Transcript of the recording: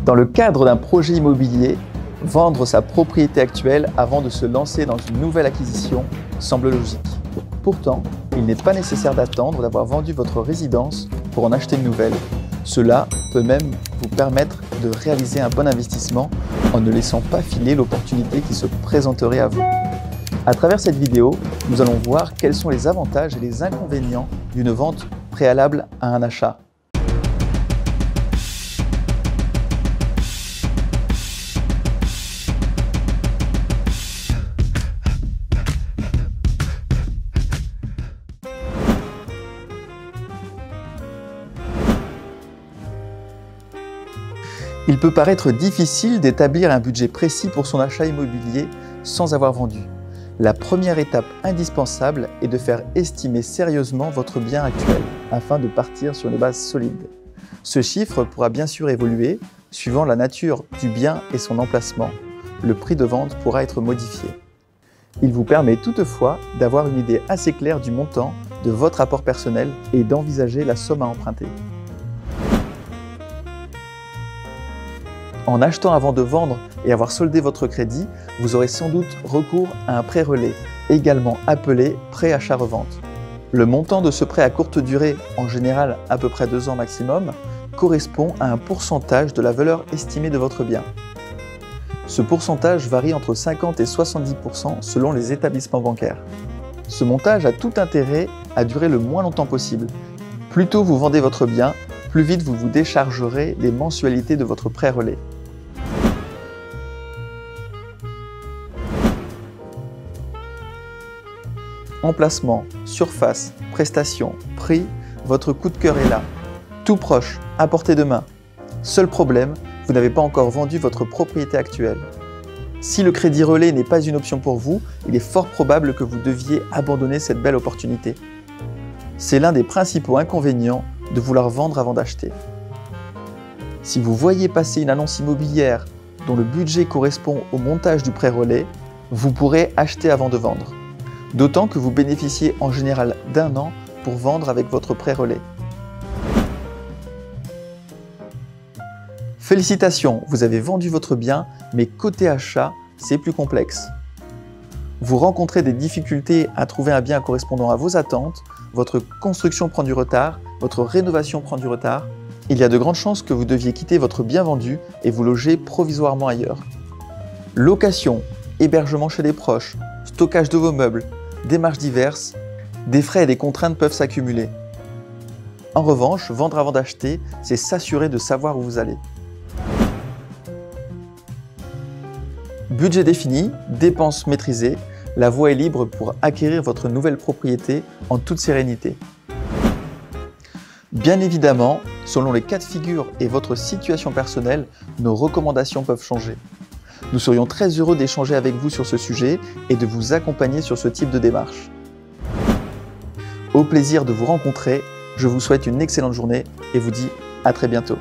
Dans le cadre d'un projet immobilier, vendre sa propriété actuelle avant de se lancer dans une nouvelle acquisition semble logique. Pourtant, il n'est pas nécessaire d'attendre d'avoir vendu votre résidence pour en acheter une nouvelle. Cela peut même vous permettre de réaliser un bon investissement en ne laissant pas filer l'opportunité qui se présenterait à vous. À travers cette vidéo, nous allons voir quels sont les avantages et les inconvénients d'une vente préalable à un achat. Il peut paraître difficile d'établir un budget précis pour son achat immobilier sans avoir vendu. La première étape indispensable est de faire estimer sérieusement votre bien actuel afin de partir sur une base solide. Ce chiffre pourra bien sûr évoluer suivant la nature du bien et son emplacement. Le prix de vente pourra être modifié. Il vous permet toutefois d'avoir une idée assez claire du montant de votre apport personnel et d'envisager la somme à emprunter. En achetant avant de vendre et avoir soldé votre crédit, vous aurez sans doute recours à un prêt relais, également appelé prêt achat-revente. Le montant de ce prêt à courte durée, en général à peu près 2 ans maximum, correspond à un pourcentage de la valeur estimée de votre bien. Ce pourcentage varie entre 50 et 70% selon les établissements bancaires. Ce montage a tout intérêt à durer le moins longtemps possible. Plus tôt vous vendez votre bien, plus vite vous vous déchargerez des mensualités de votre prêt relais. Emplacement, surface, prestation, prix, votre coup de cœur est là. Tout proche, à portée de main. Seul problème, vous n'avez pas encore vendu votre propriété actuelle. Si le crédit relais n'est pas une option pour vous, il est fort probable que vous deviez abandonner cette belle opportunité. C'est l'un des principaux inconvénients de vouloir vendre avant d'acheter. Si vous voyez passer une annonce immobilière dont le budget correspond au montage du prêt relais, vous pourrez acheter avant de vendre. D'autant que vous bénéficiez en général d'1 an pour vendre avec votre prêt relais. Félicitations, vous avez vendu votre bien, mais côté achat, c'est plus complexe. Vous rencontrez des difficultés à trouver un bien correspondant à vos attentes, votre construction prend du retard, votre rénovation prend du retard. Il y a de grandes chances que vous deviez quitter votre bien vendu et vous loger provisoirement ailleurs. Location, hébergement chez des proches, stockage de vos meubles, démarches diverses, des frais et des contraintes peuvent s'accumuler. En revanche, vendre avant d'acheter, c'est s'assurer de savoir où vous allez. Budget défini, dépenses maîtrisées, la voie est libre pour acquérir votre nouvelle propriété en toute sérénité. Bien évidemment, selon les cas de figure et votre situation personnelle, nos recommandations peuvent changer. Nous serions très heureux d'échanger avec vous sur ce sujet et de vous accompagner sur ce type de démarche. Au plaisir de vous rencontrer, je vous souhaite une excellente journée et vous dis à très bientôt.